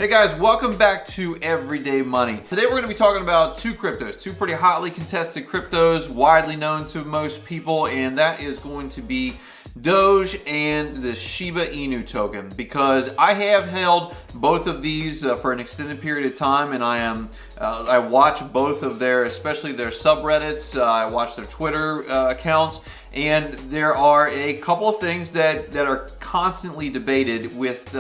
Hey guys, welcome back to Everyday Money. Today we're going to be talking about two cryptos, two pretty hotly contested cryptos, widely known to most people, and that is going to be Doge and the Shiba Inu token, because I have held both of these for an extended period of time, and I watch both of their, especially their subreddits. I watch their Twitter accounts, and there are a couple of things that are constantly debated with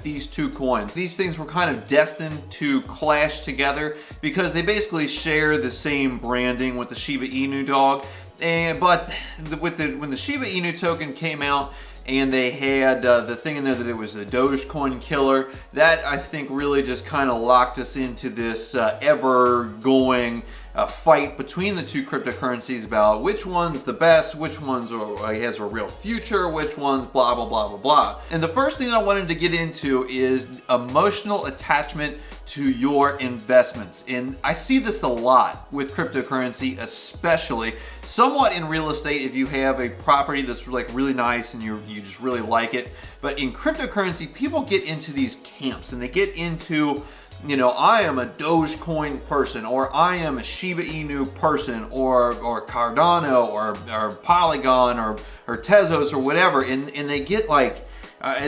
these two coins. These things were kind of destined to clash together because they basically share the same branding with the Shiba Inu dog. But when the Shiba Inu token came out and they had the thing in there that it was a Dogecoin killer, that I think really just kind of locked us into this ever-going fight between the two cryptocurrencies about which one's the best, which one's has a real future, which one's blah, blah, blah, blah, blah. And the first thing I wanted to get into is emotional attachment to your investments. And I see this a lot with cryptocurrency, especially somewhat in real estate if you have a property that's like really nice and you just really like it. But in cryptocurrency, people get into these camps and they get into, you know, I am a Dogecoin person, or I am a Shiba Inu person, or Cardano, or Polygon, or Tezos, or whatever, and they get like,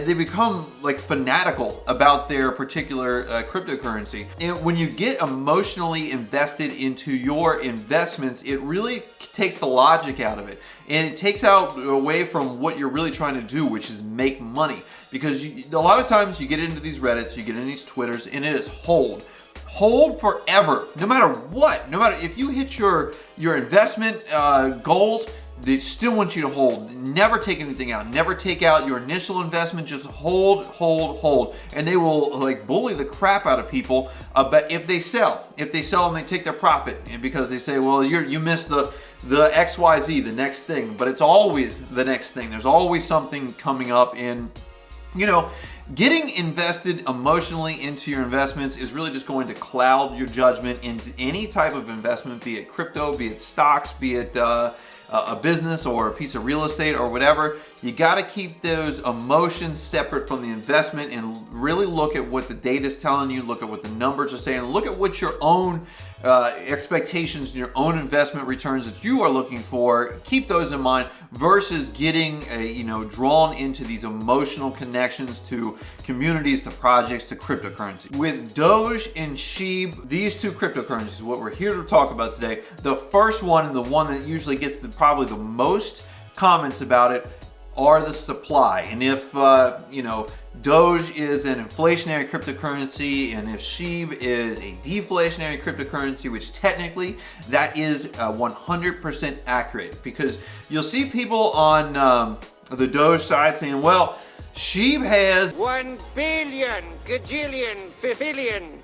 they become like fanatical about their particular cryptocurrency. And when you get emotionally invested into your investments, it really takes the logic out of it. And it takes out away from what you're really trying to do, which is make money. Because a lot of times you get into these Reddits, you get into these Twitters, and it is hold forever, no matter what. No matter if you hit your investment goals, they still want you to hold. Never take anything out. Never take out your initial investment. Just hold. And they will like bully the crap out of people. But if they sell and they take their profit, and because they say, well, you missed the XYZ, the next thing. But it's always the next thing. There's always something coming up. And you know, getting invested emotionally into your investments is really just going to cloud your judgment into any type of investment, be it crypto, be it stocks, be it a business or a piece of real estate or whatever. You got to keep those emotions separate from the investment and really look at what the data is telling you, look at what the numbers are saying, look at what your own expectations and your own investment returns that you are looking for. Keep those in mind versus getting drawn into these emotional connections to communities, to projects, to cryptocurrency. With Doge and SHIB, these two cryptocurrencies, what we're here to talk about today, the first one and the one that usually gets probably the most comments about it are the supply. And if Doge is an inflationary cryptocurrency, and if SHIB is a deflationary cryptocurrency, which technically that is 100% accurate, because you'll see people on the Doge side saying, well, SHIB has 1 billion, gajillion, fifillion,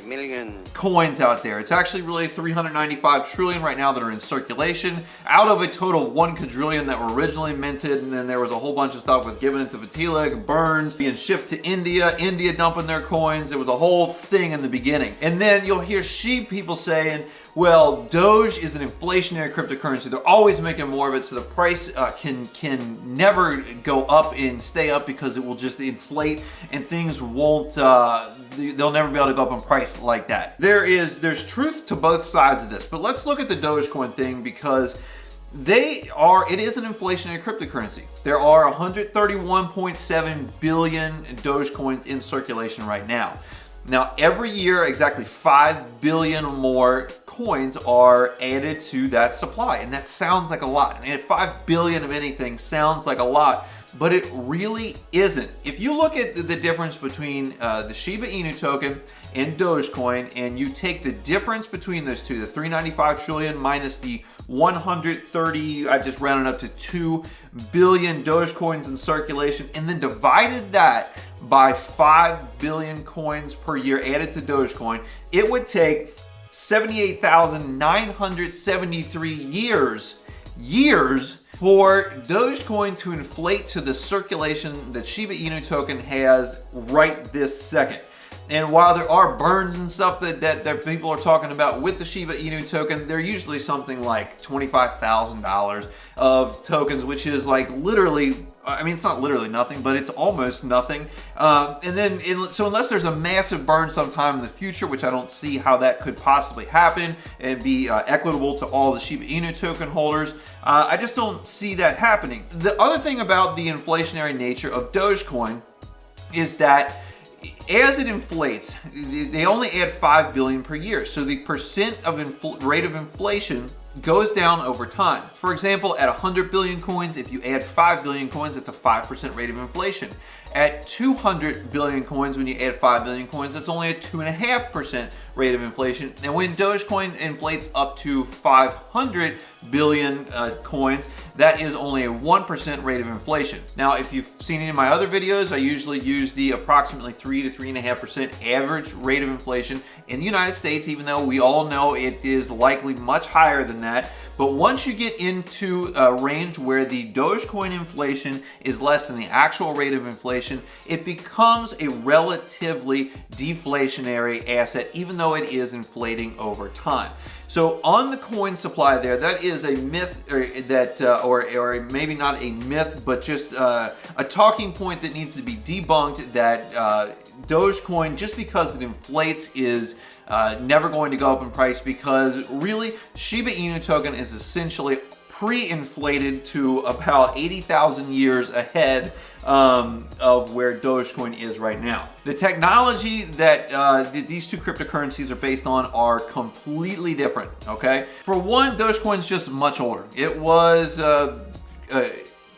million coins out there. It's actually really 395 trillion right now that are in circulation out of a total 1 quadrillion that were originally minted, and then there was a whole bunch of stuff with giving it to Vitalik, Burns, being shipped to India dumping their coins. It was a whole thing in the beginning. And then you'll hear SHIB people saying, well, Doge is an inflationary cryptocurrency. They're always making more of it, so the price can never go up and stay up because it will just inflate and things won't, they'll never be able to go up in price like that. There's truth to both sides of this, but let's look at the Dogecoin thing because it is an inflationary cryptocurrency. There are 131.7 billion Dogecoins in circulation right now. Now, every year, exactly 5 billion more coins are added to that supply, and that sounds like a lot. I mean, 5 billion of anything sounds like a lot, but it really isn't. If you look at the difference between the Shiba Inu token and Dogecoin, and you take the difference between those two, the 395 trillion minus the 130, I just rounded up to 2 billion Dogecoins in circulation, and then divided that by 5 billion coins per year added to Dogecoin, it would take 78,973 years for Dogecoin to inflate to the circulation that Shiba Inu token has right this second. And while there are burns and stuff that people are talking about with the Shiba Inu token, they're usually something like $25,000 of tokens, which is like literally I mean, it's not literally nothing, but it's almost nothing. So unless there's a massive burn sometime in the future, which I don't see how that could possibly happen and be equitable to all the Shiba Inu token holders, I just don't see that happening. The other thing about the inflationary nature of Dogecoin is that as it inflates, they only add 5 billion per year. So the percent of rate of inflation goes down over time. For example, at 100 billion coins, if you add 5 billion coins, that's a 5% rate of inflation. At 200 billion coins, when you add 5 billion coins, that's only a 2.5% rate of inflation. And when Dogecoin inflates up to 500 billion coins, that is only a 1% rate of inflation. Now, if you've seen it in my other videos, I usually use the approximately 3 to 3.5% average rate of inflation in the United States, even though we all know it is likely much higher than that. But once you get into a range where the Dogecoin inflation is less than the actual rate of inflation, it becomes a relatively deflationary asset, even though it is inflating over time. So on the coin supply there, that is a myth, or maybe not a myth, but just a talking point that needs to be debunked, that Dogecoin, just because it inflates, is never going to go up in price, because really Shiba Inu token is essentially pre-inflated to about 80,000 years ahead of where Dogecoin is right now. The technology that these two cryptocurrencies are based on are completely different, okay? For one, Dogecoin is just much older. It was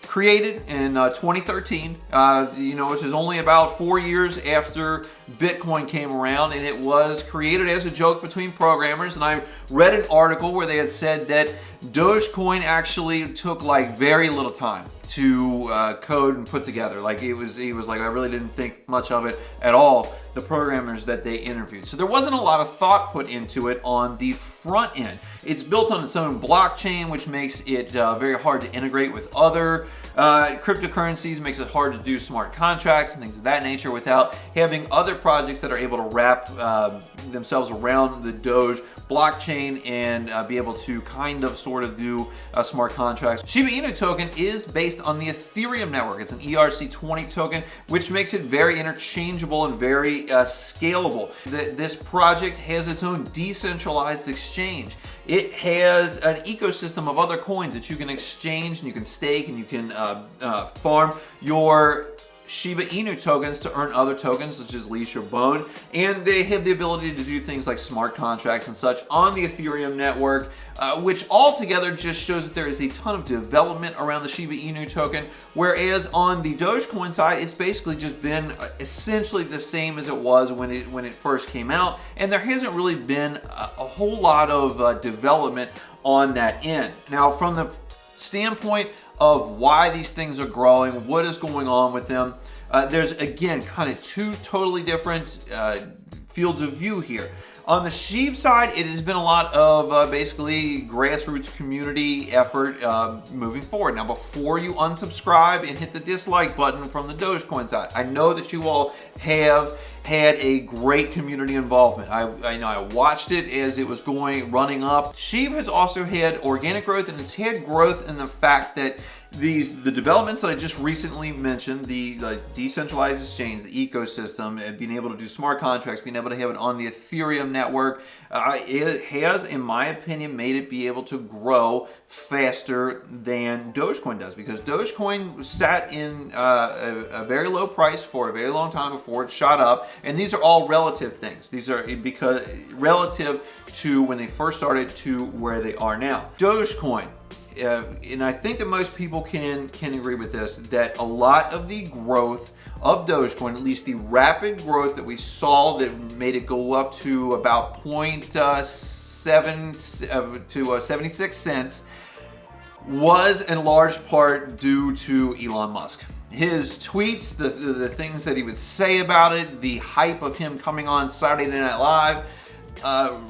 created in 2013, which is only about 4 years after Bitcoin came around, and it was created as a joke between programmers. And I read an article where they had said that Dogecoin actually took like very little time to code and put together. Like he was like, I really didn't think much of it at all, the programmers that they interviewed. So there wasn't a lot of thought put into it on the front end. It's built on its own blockchain, which makes it very hard to integrate with other cryptocurrencies, makes it hard to do smart contracts and things of that nature without having other projects that are able to wrap themselves around the Doge blockchain and be able to kind of sort of do smart contracts. Shiba Inu token is based on the Ethereum network. It's an ERC20 token, which makes it very interchangeable and very scalable. This project has its own decentralized exchange. It has an ecosystem of other coins that you can exchange and you can stake, and you can farm your Shiba Inu tokens to earn other tokens such as Leash or Bone, and they have the ability to do things like smart contracts and such on the Ethereum network, which altogether just shows that there is a ton of development around the Shiba Inu token, whereas on the Dogecoin side, it's basically just been essentially the same as it was when it first came out, and there hasn't really been a whole lot of development on that end. Now, from the standpoint of why these things are growing, what is going on with them, there's again kind of two totally different fields of view here. On the SHIB side, it has been a lot of basically grassroots community effort moving forward. Now, before you unsubscribe and hit the dislike button from the Dogecoin side, I know that you all have had a great community involvement. I know I watched it as it was running up. SHIB has also had organic growth, and it's had growth in the fact that the developments that I just recently mentioned, the decentralized exchange, the ecosystem, and being able to do smart contracts, being able to have it on the Ethereum network, it has, in my opinion, made it be able to grow faster than Dogecoin does, because Dogecoin sat in a very low price for a very long time before it shot up, and these are all relative things. These are because relative to when they first started to where they are now. Dogecoin, and I think that most people can agree with this, that a lot of the growth of Dogecoin, at least the rapid growth that we saw that made it go up to about 0.7 to 76 cents, was in large part due to Elon Musk. His tweets, the things that he would say about it, the hype of him coming on Saturday Night Live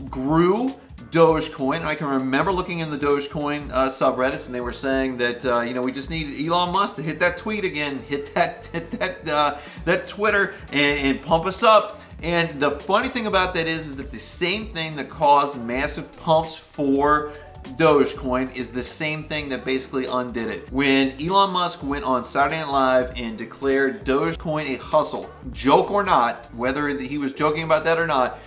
grew Dogecoin. I can remember looking in the Dogecoin subreddits, and they were saying that we just need Elon Musk to hit that tweet again, hit that Twitter, and pump us up. And the funny thing about that is that the same thing that caused massive pumps for Dogecoin is the same thing that basically undid it. When Elon Musk went on Saturday Night Live and declared Dogecoin a hustle, joke or not, whether he was joking about that or not,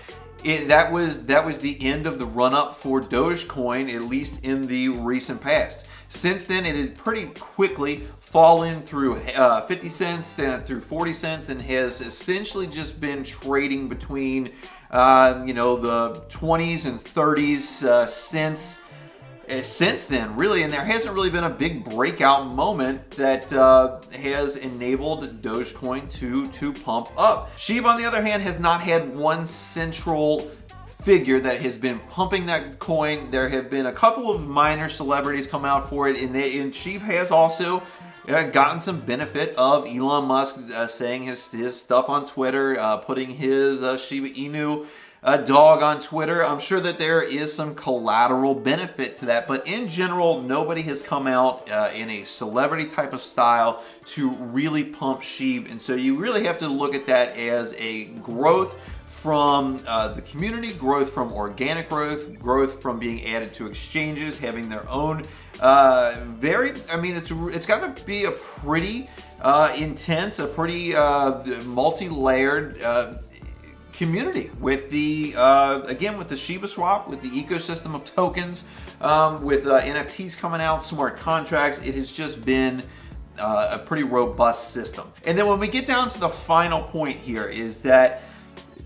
that was the end of the run-up for Dogecoin, at least in the recent past. Since then, it had pretty quickly fallen through 50 cents, down through 40 cents, and has essentially just been trading between, the 20s and 30s since then, really. And there hasn't really been a big breakout moment that has enabled Dogecoin to pump up. SHIB, on the other hand, has not had one central figure that has been pumping that coin. There have been a couple of minor celebrities come out for it, and SHIB has also gotten some benefit of Elon Musk saying his stuff on Twitter, putting his Shiba Inu dog on Twitter. I'm sure that there is some collateral benefit to that, but in general, nobody has come out in a celebrity type of style to really pump SHIB, and so you really have to look at that as a growth from the community, growth from organic growth from being added to exchanges, having their own it's got to be a pretty intense, a pretty multi-layered community with the with the Shiba Swap, with the ecosystem of tokens, with NFTs coming out, smart contracts. It has just been a pretty robust system. And then when we get down to the final point here is that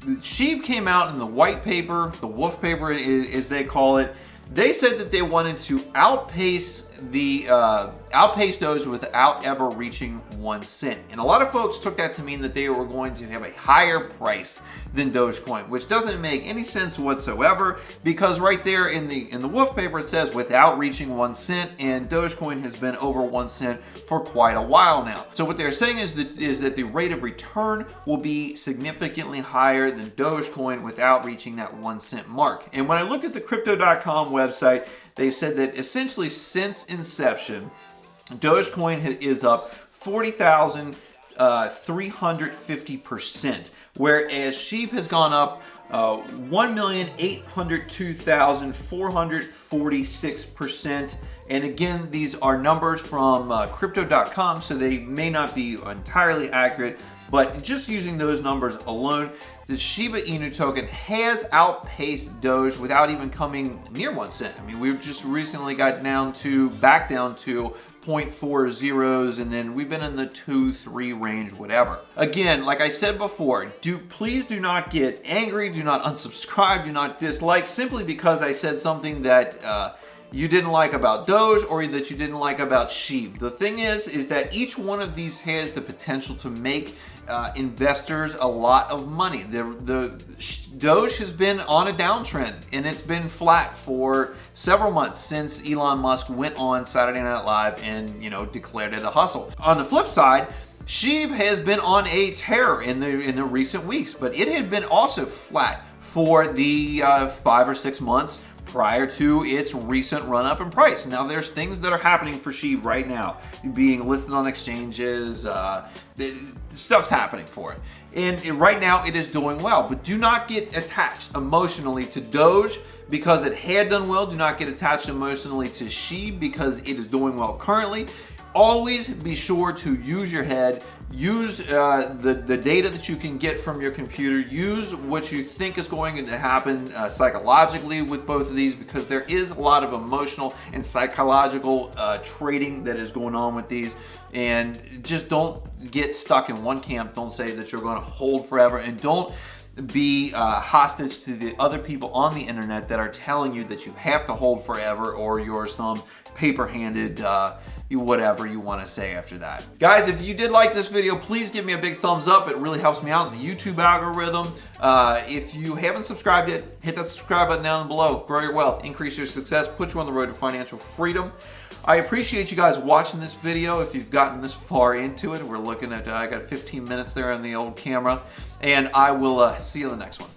SHIB came out in the white paper, the wolf paper as they call it. They said that they wanted to outpace Doge without ever reaching 1 cent. And a lot of folks took that to mean that they were going to have a higher price than Dogecoin, which doesn't make any sense whatsoever, because right there in the wolf paper it says without reaching 1 cent, and Dogecoin has been over 1 cent for quite a while now. So what they're saying is that the rate of return will be significantly higher than Dogecoin without reaching that 1 cent mark. And when I looked at the Crypto.com website, they said that essentially since inception, Dogecoin is up 40,350%, whereas SHIB has gone up 1,802,446%. And again, these are numbers from Crypto.com, so they may not be entirely accurate, but just using those numbers alone, the Shiba Inu token has outpaced Doge without even coming near 1 cent. I mean, we've just recently got back down to 0.4 zeros, and then we've been in the 2-3 range, whatever. Again, like I said before, please do not get angry, do not unsubscribe, do not dislike simply because I said something that you didn't like about Doge or that you didn't like about SHIB. The thing is that each one of these has the potential to make investors a lot of money. The Doge has been on a downtrend, and it's been flat for several months since Elon Musk went on Saturday Night Live and declared it a hustle. On the flip side, SHIB has been on a tear in the recent weeks, but it had been also flat for the 5 or 6 months prior to its recent run-up in price. Now, there's things that are happening for SHIB right now, being listed on exchanges, stuff's happening for it. And right now, it is doing well, but do not get attached emotionally to Doge because it had done well. Do not get attached emotionally to SHIB because it is doing well currently. Always be sure to use your head, use the data that you can get from your computer, use what you think is going to happen psychologically with both of these, because there is a lot of emotional and psychological trading that is going on with these. And just don't get stuck in one camp. Don't say that you're going to hold forever, and don't be hostage to the other people on the internet that are telling you that you have to hold forever, or you're some paper-handed whatever you want to say after that. Guys, if you did like this video, please give me a big thumbs up. It really helps me out in the YouTube algorithm. If you haven't subscribed yet, hit that subscribe button down below. Grow your wealth, increase your success, put you on the road to financial freedom. I appreciate you guys watching this video. If you've gotten this far into it, we're looking at, I got 15 minutes there on the old camera, and I will see you in the next one.